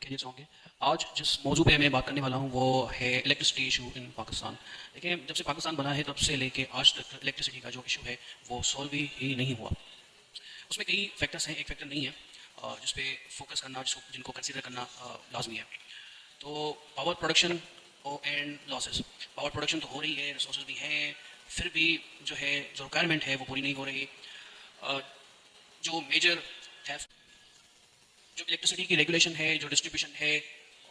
खैरियत से होंगे। आज जिस मौजू पे मैं बात करने वाला हूँ वो है इलेक्ट्रिसिटी इशू इन पाकिस्तान। देखिए, जब से पाकिस्तान बना है तब से लेके आज तक इलेक्ट्रिसिटी का जो इशू है वो सॉल्व ही नहीं हुआ। उसमें कई फैक्टर्स हैं, एक फैक्टर नहीं है जिस पे फोकस करना, जिनको कंसिडर करना लाजमी है। तो power production and losses. Power production तो हो रही है, रिसोर्सेज भी हैं, फिर भी जो है जो रिक्वायरमेंट है वो पूरी नहीं हो रही। अ, जो मेजर जो इलेक्ट्रिसिटी की रेगुलेशन है, जो डिस्ट्रीब्यूशन है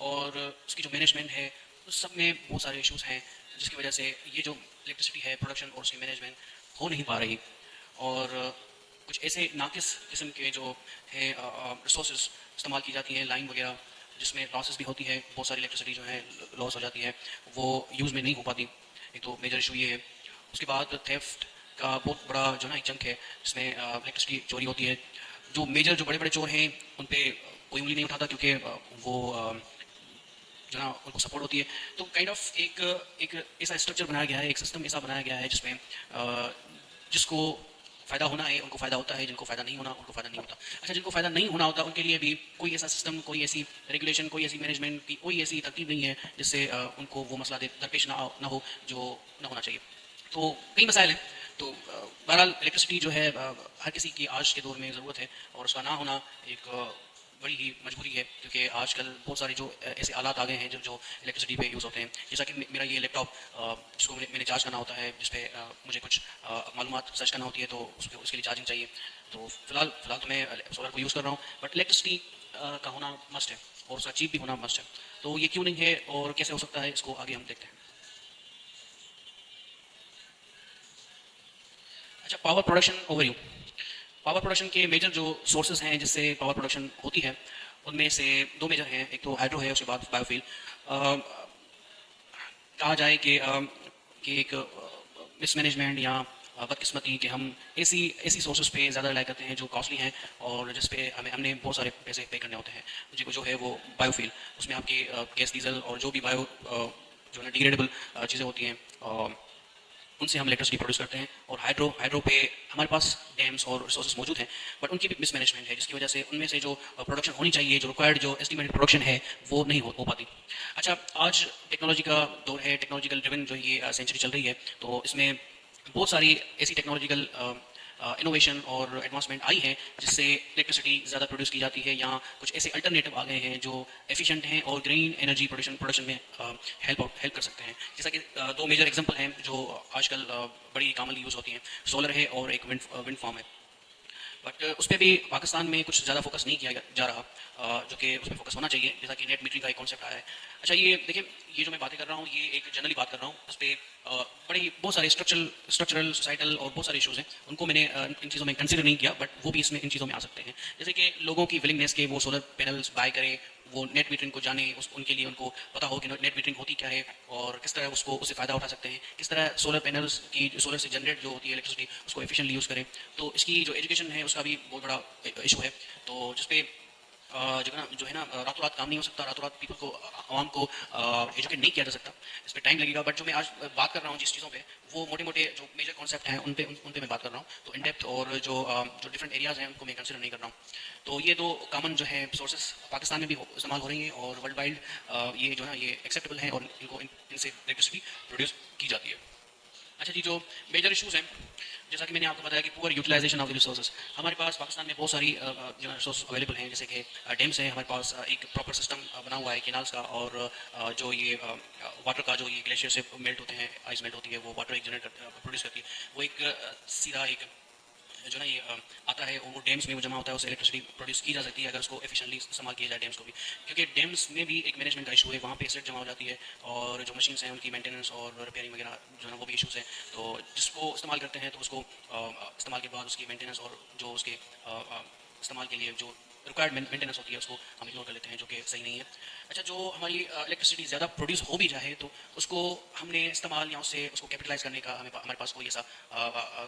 और उसकी जो मैनेजमेंट है, उस सब में बहुत सारे इश्यूज हैं जिसकी वजह से ये जो इलेक्ट्रिसिटी है, प्रोडक्शन और उसकी मैनेजमेंट हो नहीं पा रही। और कुछ ऐसे नाकिस किस्म के जो है रिसोर्स इस्तेमाल की जाती हैं, लाइन वगैरह, जिसमें लॉसेस भी होती है, बहुत सारी इलेक्ट्रिसिटी जो है लॉस हो जाती है, वो यूज़ में नहीं हो पाती। एक तो मेजर इशू ये है। उसके बाद थेफ्ट का बहुत बड़ा जो ना एक चंक है जिसमें इलेक्ट्रिसिटी चोरी होती है। जो मेजर जो बड़े बड़े चोर हैं उन पे कोई उंगली नहीं उठाता क्योंकि वो जो ना उनको सपोर्ट होती है। तो काइंड ऑफ एक एक ऐसा स्ट्रक्चर बनाया गया है, एक सिस्टम ऐसा बनाया गया है जिसमें जिसको फ़ायदा होना है उनको फ़ायदा होता है, जिनको फ़ायदा नहीं होना उनको फ़ायदा नहीं होता। अच्छा, जिनको फ़ायदा नहीं होना होता उनके लिए भी कोई ऐसा सिस्टम, कोई ऐसी रेगुलेशन, कोई ऐसी मैनेजमेंट की कोई ऐसी तरकीब नहीं है जिससे उनको वो मसला दरपेश ना हो जो ना होना चाहिए। तो कई मसाइल हैं। तो बहरहाल इलेक्ट्रिसिटी जो है हर किसी की आज के दौर में ज़रूरत है और उसका ना होना एक बड़ी ही मजबूरी है क्योंकि आजकल बहुत सारे जो ऐसे आलात आ गए हैं जो जो इलेक्ट्रिसिटी पे यूज़ होते हैं। जैसा कि मेरा ये लैपटॉप जिसको मैंने चार्ज करना होता है, जिस पे मुझे कुछ मालूमात सर्च करना होती है, तो उसके लिए चार्जिंग चाहिए। तो फिलहाल तो मैं सोलर को यूज़ कर रहा हूँ, बट इलेक्ट्रिसिटी का होना मस्ट है और उसका चीप भी होना मस्ट है। तो ये क्यों नहीं है और कैसे हो सकता है, इसको आगे हम देखते हैं। अच्छा, power production overview. Power production के मेजर जो सोर्सेज हैं जिससे पावर प्रोडक्शन होती है, उनमें से दो मेजर हैं। एक तो हाइड्रो है, उसके बाद बायोफ्यूल। कहा जाए कि एक मिसमैनेजमेंट या बदकिस्मती कि हम ऐसी ऐसी सोर्सेज पे ज़्यादा रिलाई करते हैं जो कॉस्टली हैं और जिस पे हमने बहुत सारे पैसे पे करने होते हैं। जो है वो बायोफ्यूल, उसमें आपकी गैस, डीजल और जो भी बायो जो है डिग्रेडेबल चीज़ें होती हैं, उनसे हम इलेक्ट्रिसिटी प्रोड्यूस करते हैं। और हाइड्रो पे हमारे पास डैम्स और रिसोर्सेज मौजूद हैं, बट उनकी भी मिसमैनेजमेंट है जिसकी वजह से उनमें से जो प्रोडक्शन होनी चाहिए, जो रिक्वायर्ड जो एस्टिमेटेड प्रोडक्शन है, वो नहीं हो पाती। अच्छा, आज टेक्नोलॉजी का दौर है, टेक्नोलॉजिकल ड्रिवन जो ये सेंचुरी चल रही है, तो इसमें बहुत सारी ऐसी टेक्नोलॉजिकल इनोवेशन और एडवांसमेंट आई है जिससे इलेक्ट्रिसिटी ज़्यादा प्रोड्यूस की जाती है, या कुछ ऐसे अल्टरनेटिव आ गए हैं जो एफिशिएंट हैं और ग्रीन एनर्जी प्रोडक्शन में हेल्प कर सकते हैं। जैसा कि दो मेजर एग्जांपल हैं जो आजकल बड़ी कॉमनली यूज़ होती हैं। सोलर है और एक विंड फार्म है। बट उस पर भी पाकिस्तान में कुछ ज़्यादा फोकस नहीं किया जा रहा, जो कि उस पर फोकस होना चाहिए, जैसा कि नेट मीटरिंग का एक कॉन्सेप्ट आया है। अच्छा, ये देखिए, ये जो मैं बातें कर रहा हूँ ये एक जनरली बात कर रहा हूँ, उस पर बड़ी बहुत सारे स्ट्रक्चरल सोसाइटल और बहुत सारे इशूज़ हैं, उनको मैंने इन चीज़ों में कंसिडर नहीं किया, बट वो भी इसमें इन चीज़ों में आ सकते हैं। जैसे कि लोगों की विलिंगनेस के वो सोलर पैनल्स बाय करें, वो नेट मीटरिंग को जाने, उनके लिए उनको पता हो कि नेट मीटरिंग होती क्या है और किस तरह उससे फ़ायदा उठा सकते हैं, किस तरह सोलर पैनल्स की सोलर से जनरेट जो होती है इलेक्ट्रिसिटी उसको एफिशिएंटली यूज़ करें। तो इसकी जो एजुकेशन है उसका भी बहुत बड़ा इशू है। तो जिसपे जो है ना रातों रात काम नहीं हो सकता, रातों रात पीपल को, आवाम को एजुकेट नहीं किया जा सकता, इस पर टाइम लगेगा। बट जो मैं आज बात कर रहा हूँ जिस चीज़ों पे, वो मोटे मोटे जो मेजर कॉन्सेप्ट हैं उन पे मैं बात कर रहा हूँ। तो इन डेप्थ और जो डिफरेंट एरियाज हैं उनको मैं कंसिडर नहीं कर रहा हूँ। तो ये दो कॉमन जो है सोर्सेस पाकिस्तान में भी इस्तेमाल हो रही हैं और वर्ल्ड वाइड ये जो है ये एक्सेप्टेबल हैं और इनसे इलेक्ट्रिसिटी प्रोड्यूस की जाती है। अच्छा जी, जो मेजर इश्यूज हैं, जैसा कि मैंने आपको बताया कि poor utilization of the resources. हमारे पास पाकिस्तान में बहुत सारी जो है रिसोर्स अवेलेबल हैं, जैसे कि डैम्स हैं, हमारे पास एक प्रॉपर सिस्टम बना हुआ है केनाल्स का, और जो ये वाटर का जो ये ग्लेशियर से मेल्ट होते हैं, आइस मेल्ट होती है, वो वाटर एक जनरेट प्रोड्यूस करती है। वो एक सीधा एक जो ना ये आता है और वो डैम्स में वो जमा होता है, उससे इलेक्ट्रिसिटी प्रोड्यूस की जा सकती है अगर उसको एफिशिएंटली इस्तेमाल किया जाए डैम्स को भी। क्योंकि डैम्स में भी एक मैनेजमेंट का इशू है, वहाँ पे एसिड जमा हो जाती है और जो मशीन्स हैं उनकी मेंटेनेंस और रिपेयरिंग वगैरह जो है वो भी इशूज़ हैं। तो जिसको इस्तेमाल करते हैं तो उसको इस्तेमाल के बाद उसकी मेंटेनेंस और जो उसके इस्तेमाल के लिए जो रिक्वायर्ड मेंटेनेंस होती है उसको हम इग्नोर कर लेते हैं, जो कि सही नहीं है। अच्छा, जो हमारी इलेक्ट्रिसिटी ज़्यादा प्रोड्यूस हो भी जाए तो उसको हमने इस्तेमाल या उससे उसको कैपिटलाइज करने का हमारे पास कोई ऐसा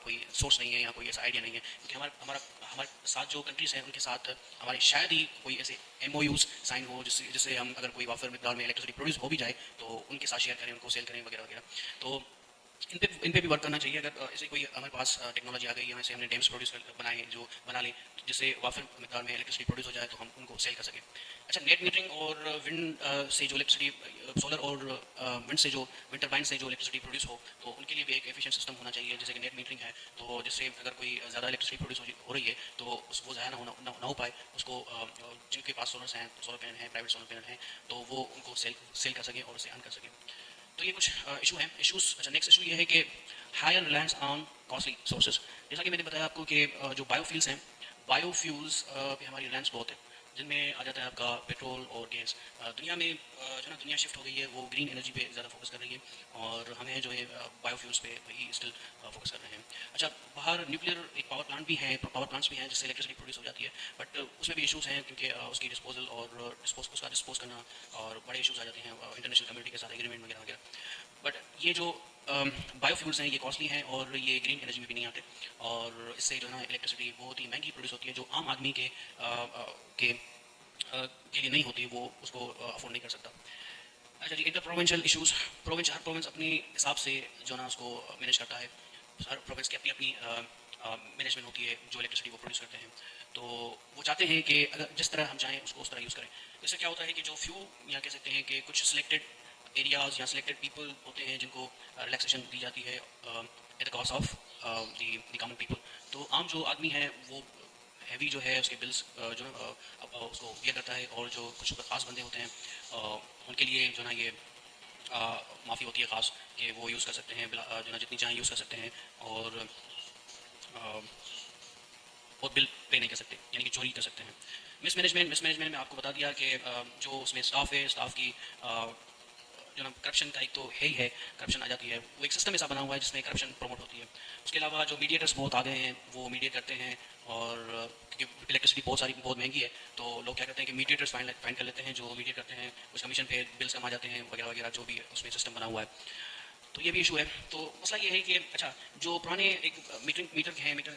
कोई सोर्स नहीं है या कोई ऐसा आइडिया नहीं है, क्योंकि हमारे साथ जो कंट्रीज़ हैं उनके साथ हमारे शायद ही कोई ऐसे MOUs साइन हो जिससे हम अगर कोई वाफर मकदार में इलेक्ट्रिसिटी प्रोड्यूस हो भी जाए तो उनके साथ शेयर करें, उनको सेल करें वगैरह वगैरह। तो इन पे भी वर्क करना चाहिए। अगर ऐसे कोई हमारे पास टेक्नोलॉजी आ गई है, जैसे हमने डैम्स प्रोड्यूस बनाए हैं जो बना लें, जिससे वाफिर मिकदार में इलेक्ट्रिसिटी प्रोड्यूस हो जाए, तो हम उनको सेल कर सकें। अच्छा, नेट मीटरिंग और विंड से जो इलेक्ट्रिसिटी, सोलर और विंड से जो विंड टर्बाइन से जो इलेक्ट्रिसिटी प्रोड्यूस हो, तो उनके लिए भी एक एफिशिएंट सिस्टम होना चाहिए। जैसे कि नेट मीटरिंग है, तो जिससे अगर कोई ज़्यादा इलेक्ट्रिसिटी प्रोड्यूस हो रही है, तो वो ज़ाया ना हो पाए, उसको जिनके पास सोलर पैनल हैं, प्राइवेट सोलर पैनल हैं, तो वो उनको सेल कर सकें और उसे अर्न कर सकें। तो ये कुछ इशू हैं इश्यूज। अच्छा, नेक्स्ट इशू ये है कि higher reliance on costly sources. जैसा कि मैंने बताया आपको कि जो बायोफ्यूल्स हैं, बायोफ्यूल्स पे हमारी रिलायंस बहुत है, जिनमें आ जाता है आपका पेट्रोल और गैस। दुनिया में जो ना दुनिया शिफ्ट हो गई है, वो ग्रीन एनर्जी पे ज़्यादा फोकस कर रही है, और हमें जो है बायोफ्यूल्स पे वही स्टिल फोकस कर रहे हैं। अच्छा, बाहर न्यूक्लियर एक पावर प्लांट भी है, पावर प्लांट्स भी हैं जिससे इलेक्ट्रिसिटी प्रोड्यूस हो जाती है, बट उसमें भी इशूज़ हैं, क्योंकि उसकी डिस्पोजल और उसका डिस्पोज करना और बड़े इशूज़ आ जाते हैं इंटरनेशनल कम्युनिटी के साथ एग्रीमेंट वगैरह वगैरह। बट ये जो बायोफ्यूल्स हैं, ये कॉस्टली हैं और ये ग्रीन एनर्जी में भी नहीं आते, और इससे जो है ना इलेक्ट्रिसिटी बहुत ही महंगी प्रोड्यूस होती है, जो आम आदमी के लिए नहीं होती, वो उसको अफोर्ड नहीं कर सकता। अच्छा जी, इंटर प्रोविंशियल इशूज़। हर प्रोविंस अपनी हिसाब से जो ना उसको मैनेज करता है। हर प्रोविंस की अपनी अपनी मैनेजमेंट होती है जो इलेक्ट्रिसिटी वो प्रोड्यूस करते हैं। तो वो चाहते हैं कि अगर जिस तरह हम चाहें उसको उस तरह यूज़ करें। इससे क्या होता है कि जो फ्यू, या कह सकते हैं कि कुछ सिलेक्टेड एरियाज़ या सिलेक्टेड पीपल होते हैं जिनको रिलैक्सेशन दी जाती है at the cost of the common people. तो आम जो आदमी है वो हैवी जो है उसके बिल्स जो है उसको बियर करता है, और जो कुछ खास बंदे होते हैं उनके लिए जो ना ये माफ़ी होती है ख़ास, कि वो यूज़ कर सकते हैं जो ना जितनी चाहें यूज़ कर सकते हैं, और बहुत बिल पे नहीं कर सकते, यानी कि चोरी कर सकते हैं। मिसमैनेजमेंट में आपको बता दिया कि जो उसमें स्टाफ है, स्टाफ की जो ना करप्शन का एक तो है ही है, करप्शन आ जाती है, वो एक सिस्टम ऐसा बना हुआ है जिसमें करप्शन प्रमोट होती है। उसके अलावा जो मीडिएटर्स बहुत आ गए हैं, वो मीडिएट करते हैं, और क्योंकि इलेक्ट्रिसिटी बहुत महंगी है, तो लोग क्या करते हैं कि मीडिएटर्स फाइंड कर लेते हैं, जो मीडिएट करते हैं उस कमीशन पे बिल्स कमा जाते हैं वगैरह वगैरह, जो भी उसमें सिस्टम बना हुआ है। तो ये भी इशू है। तो मसला ये है कि अच्छा, जो पुराने एक मीटर मीटर के हैं, मीटर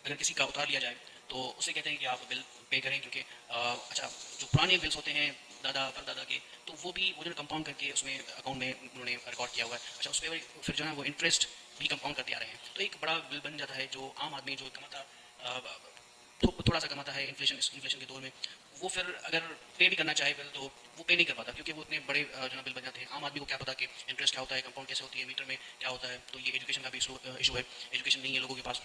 अगर किसी का उतार लिया जाए, तो उसे कहते हैं कि आप बिल पे करें, क्योंकि अच्छा, जो पुराने बिल्स होते हैं दादा परदादा के, तो वो भी वो जो कंपाउंड करके उसमें अकाउंट में उन्होंने रिकॉर्ड किया हुआ है। अच्छा, उस पर फिर जो है वो इंटरेस्ट भी कंपाउंड करते आ रहे हैं, तो एक बड़ा बिल बन जाता है, जो आम आदमी जो कमाता थोड़ा सा कमाता है इन्फ्लेशन के दौर में, वो फिर अगर पे भी करना चाहे बिल, तो वो पे नहीं कर पाता, क्योंकि वो इतने बड़े जो ना बिल बन जाते हैं। आम आदमी को क्या पता कि इंटरेस्ट क्या होता है, कंपाउंड कैसे होती है, मीटर में क्या होता है। तो ये एजुकेशन का भी इशू है, एजुकेशन नहीं है लोगों के पास,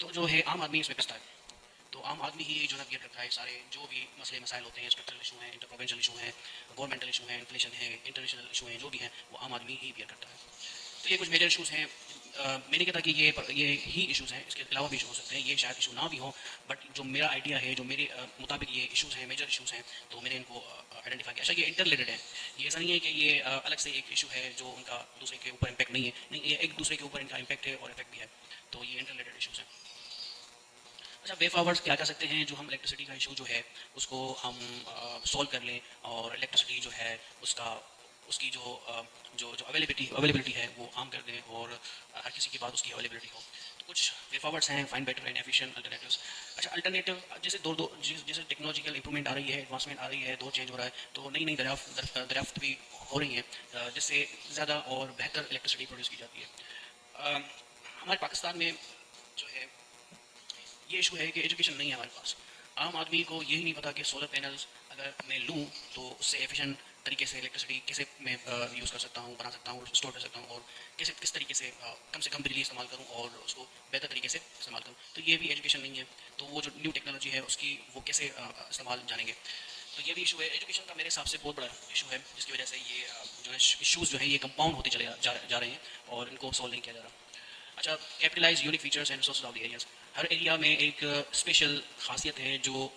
तो जो है आम आदमी इसमें पिसता है। तो आम आदमी ही जो ना बियर करता है सारे जो भी मसले मसाइल होते हैं, स्ट्रक्चरल इशू हैं, इंटर प्रोविंशियल इशू हैं, गवर्नमेंटल इशू हैं, इन्फ्लेशन है, इंटरनेशनल इशू हैं, जो भी हैं वो आम आदमी ही बियर करता है। तो ये कुछ मेजर इशूज़ हैं। मैं नहीं कहता कि ये ही इशूज़ हैं, इसके अलावा भी इशू हो सकते हैं, ये शायद इशू ना भी हो, बट जो मेरा आइडिया है, जो मेरे मुताबिक ये इशूज़ हैं, मेजर इशूज़ हैं, तो मैंने इनको आइडेंटिफाई किया। अच्छा, ये इंटर रिलेटेड है, ये ऐसा नहीं है कि ये अलग से एक इशू है जो उनका दूसरे के ऊपर इम्पैक्ट नहीं है, नहीं, ये एक दूसरे के ऊपर इनका इम्पैक्ट है और इफेक्ट भी है। तो ये इंटर रिलेटेड इशूज़ हैं। अच्छा, वे फॉरवर्ड्स क्या कर सकते हैं, जो हम इलेक्ट्रिसिटी का इशू जो है उसको हम सॉल्व कर लें, और इलेक्ट्रिसिटी जो है उसका उसकी जो अवेलेबिलिटी है वो आम कर दें, और हर किसी के पास उसकी अवेलेबिलिटी हो। तो कुछ वे फॉरवर्ड्स हैं, find better and efficient alternatives. अच्छा, अल्टरनेटिव जैसे जैसे टेक्नोलॉजिकल इंप्रूवमेंट आ रही है, एडवांसमेंट आ रही है, दौर चेंज हो रहा है, तो नई नई दरियाफ्त भी हो रही हैं, जिससे ज़्यादा और बेहतर इलेक्ट्रिसिटी प्रोड्यूस की जाती है। हमारे पाकिस्तान में जो है ये इशू है कि एजुकेशन नहीं है हमारे पास। आम आदमी को यही नहीं पता कि सोलर पैनल्स अगर मैं लूँ, तो उससे एफिशिएंट तरीके से इलेक्ट्रिसिटी कैसे मैं यूज़ कर सकता हूँ, बना सकता हूँ, स्टोर कर सकता हूँ, और किस तरीके से कम बिजली इस्तेमाल करूँ और उसको बेहतर तरीके से इस्तेमाल करूँ। तो ये भी एजुकेशन नहीं है। तो वो जो न्यू टेक्नोलॉजी है उसकी वो कैसे इस्तेमाल जानेंगे। तो ये भी इशू है। एजुकेशन का मेरे हिसाब से बहुत बड़ा इशू है, जिसकी वजह से ये जो है इशूज़ जो है ये कंपाउंड होते चले जा रहे हैं, और इनको सॉल्व नहीं किया जा रहा। अच्छा, capitalize unique features and resources of the areas. हर एरिया में एक स्पेशल खासियत है जो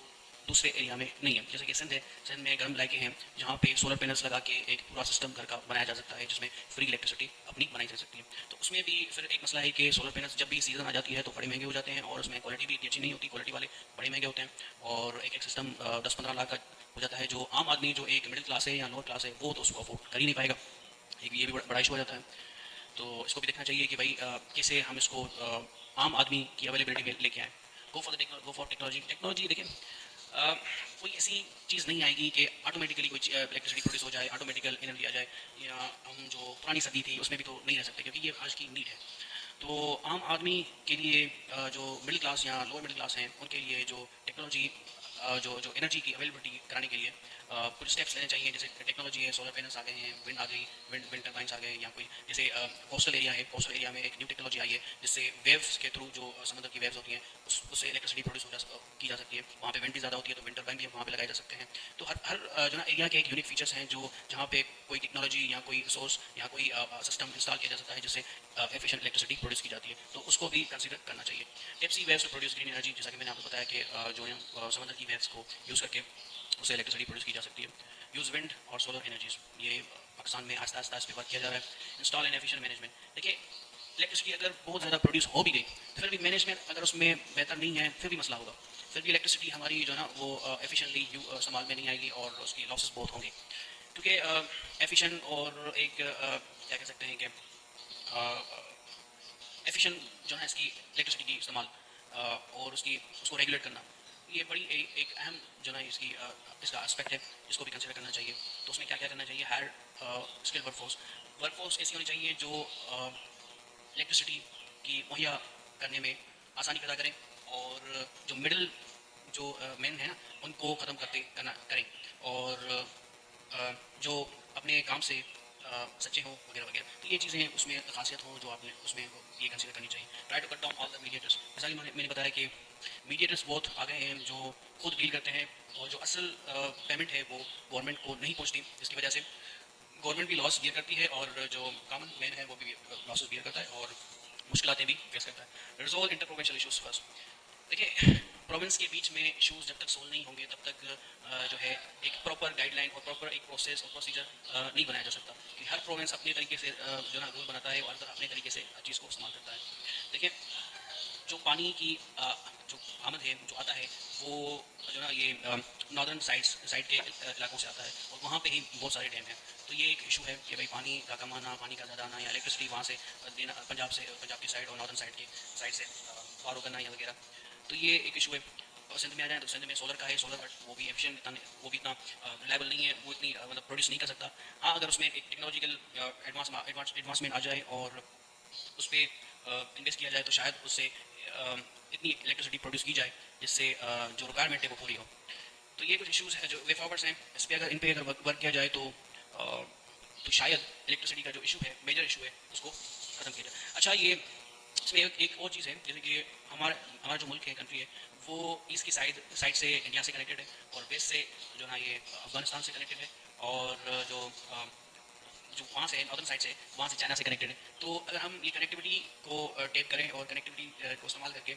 दूसरे एरिया में नहीं है। जैसे कि सिंध है, सिंध में गर्म इलाके हैं जहाँ पे सोलर पैनल्स लगा के एक पूरा सिस्टम घर का बनाया जा सकता है, जिसमें फ्री इलेक्ट्रिसिटी अपनी बनाई जा सकती है। तो उसमें भी फिर एक मसला है कि सोलर पैनल्स जब भी सीजन आ जाती है तो बड़े महंगे हो जाते हैं, और उसमें क्वालिटी भी इतनी अच्छी नहीं होती, क्वालिटी वाले बड़े महंगे होते हैं, और एक एक सिस्टम 10-15 लाख का हो जाता है, जो आम आदमी जो एक मिडिल क्लास है या लोअर क्लास है वो तो उसको अफोर्ड कर ही नहीं पाएगा। एक ये भी बड़ा इशू हो जाता है। तो इसको भी देखना चाहिए कि भाई कैसे हम इसको आम आदमी की अवेलेबिलिटी में लेके आए। Go for technology. टेक्नोलॉजी देखें, कोई ऐसी चीज़ नहीं आएगी कि ऑटोमेटिकली कोई इलेक्ट्रिसिटी प्रोड्यूस हो जाए, ऑटोमेटिकल एनर्जी आ जाए, या हम जो पुरानी सदी थी उसमें भी तो नहीं रह सकते, क्योंकि ये आज की नीड है। तो आम आदमी के लिए जो मिडिल क्लास या लोअर मिडिल क्लास हैं उनके लिए जो टेक्नोलॉजी जो जो एनर्जी की अवेलेबिलिटी कराने के लिए कुछ स्टेप्स लेने चाहिए। जैसे टेक्नोलॉजी है, सोलर पैनल्स आ गए हैं, विंड आ गई, विंड टर्बाइंस आ गए, या कोई जैसे कोस्टल एरिया है, कोस्टल एरिया में एक न्यू टेक्नोलॉजी आई है जिससे वेव्स के थ्रू जो समुद्र की वेव्स होती हैं उससे इलेक्ट्रिसिटी प्रोड्यूस की जा सकती है। वहाँ पे विंड भी ज़्यादा होती है तो विंड टर्बाइन भी वहाँ पे लगाए जा सकते हैं। तो हर हर जो ना एरिया के एक यूनिक फीचर्स हैं जो जहाँ पे कोई टेक्नोलॉजी या कोई सोर्स या कोई सिस्टम इंस्टॉल किया जा सकता है जिससे एफिशिएंट इलेक्ट्रिसिटी प्रोड्यूस की जाती है, तो उसको भी कंसीडर करना चाहिए। Deep sea waves to produce green energy, जैसा कि मैंने आपको बताया कि जो है समुद्र की वेव्स को यूज़ करके उससे इलेक्ट्रिसिटी प्रोड्यूस की जा सकती है। यूज़ विंड और सोलर एनर्जीज, ये पाकिस्तान में आस्ता आस्ता इस पर वर्क किया जा रहा है। इंस्टॉल एंड एफिशिएंट मैनेजमेंट, देखिए इलेक्ट्रिसिटी अगर बहुत ज़्यादा प्रोड्यूस हो भी गई तो फिर भी मैनेजमेंट अगर उसमें बेहतर नहीं है फिर भी मसला होगा। फिर भी इलेक्ट्रिसिटी हमारी जो है ना वो एफिशिएंटली इस्तेमाल में नहीं आएगी और उसकी लॉसेस बहुत होंगे। क्योंकि एफिशिएंट और एक क्या कह सकते हैं कि एफिशिएंट जो है इसकी इलेक्ट्रिसिटी की इस्तेमाल और उसकी उसको रेगुलेट करना, ये बड़ी एक अहम जो है इसकी इसका एस्पेक्ट है जिसको भी कंसिडर करना चाहिए। तो उसमें क्या क्या करना चाहिए? हायर स्किल वर्कफोर्स ऐसी होनी चाहिए जो इलेक्ट्रिसिटी की मुहैया करने में आसानी पैदा करें, और जो मिडिल जो मैन है ना उनको ख़त्म करते करना करें, और जो अपने काम से सच्चे हों वगैरह वगैरह। तो ये चीज़ें उसमें खासियत हो जो आपने उसमें ये कंसिडर करनी चाहिए। Try to cut down all the mediators, जैसा कि मैंने बताया कि मीडिएटर्स बहुत आ गए हैं जो खुद डील करते हैं, और जो असल पेमेंट है वो गवर्नमेंट को नहीं पहुंचती, जिसकी वजह से गवर्नमेंट भी लॉस बियर करती है और जो कॉमन मैन है वो भी लॉसेस बियर करता है और मुश्किलातें भी फेस करता है। Resolve inter provincial issues first, देखिए प्रोविंस के बीच में इश्यूज जब तक सोल्व नहीं होंगे तब तक जो है एक प्रॉपर गाइडलाइन और प्रॉपर एक प्रोसेस और प्रोसीजर नहीं बनाया जा सकता, क्योंकि हर प्रोविंस अपने तरीके से जो ना रूल बनाता है और अपने तरीके से चीज़ को इस्तेमाल करता है। देखिए जो पानी की जो आमद है जो आता है वो जो ना ये नॉर्दर्न साइड के इलाकों से आता है, और वहाँ पे ही बहुत सारे डैम हैं। तो ये एक इशू है कि भाई पानी का कम आना, पानी का ज़्यादा आना, या इलेक्ट्रिसिटी वहाँ से देना पंजाब की साइड और नॉर्दर्न साइड से फॉलो करना या वगैरह। तो ये एक इशू है। और सिंध में आ जाए तो सिंध में सोलर का है, सोलर बट वो भी एफिशिएंट इतना वो भी इतना रिलायबल नहीं है, वो इतनी मतलब प्रोड्यूस नहीं कर सकता। हाँ अगर उसमें एक टेक्नोलॉजिकल एडवांसमेंट आ जाए और उस पर इन्वेस्ट किया जाए तो शायद उससे इतनी इलेक्ट्रिसिटी प्रोड्यूस की जाए जिससे जो रिक्वायरमेंट है वो पूरी हो। तो ये कुछ इश्यूज हैं जो वे फॉरवर्ड्स हैं, इस पर अगर इन पे अगर वर्क किया जाए तो शायद इलेक्ट्रिसिटी का जो इशू है मेजर इशू है उसको ख़त्म किया जाए। अच्छा ये इसमें एक और चीज़ है, जैसे कि हमारा हमारा जो मुल्क है कंट्री है वो ईस्ट की साइड से इंडिया से कनेक्टेड है, और वेस्ट से जो ना ये अफगानिस्तान से कनेक्टेड है, और जो वहाँ से नॉर्दर्न साइड से वहाँ से चाइना से कनेक्टेड है। तो अगर हम ये कनेक्टिविटी को टेप करें और कनेक्टिविटी को इस्तेमाल करके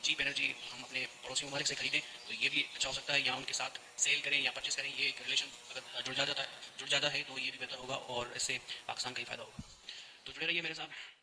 चीप एनर्जी हम अपने पड़ोसी ममालिक से खरीदें तो ये भी अच्छा हो सकता है, या उनके साथ सेल करें या परचेस करें, ये एक रिलेशन अगर जुड़ जाता है तो ये भी बेहतर होगा और इससे पाकिस्तान का ही फ़ायदा होगा। तो जुड़े रहिए मेरे साथ।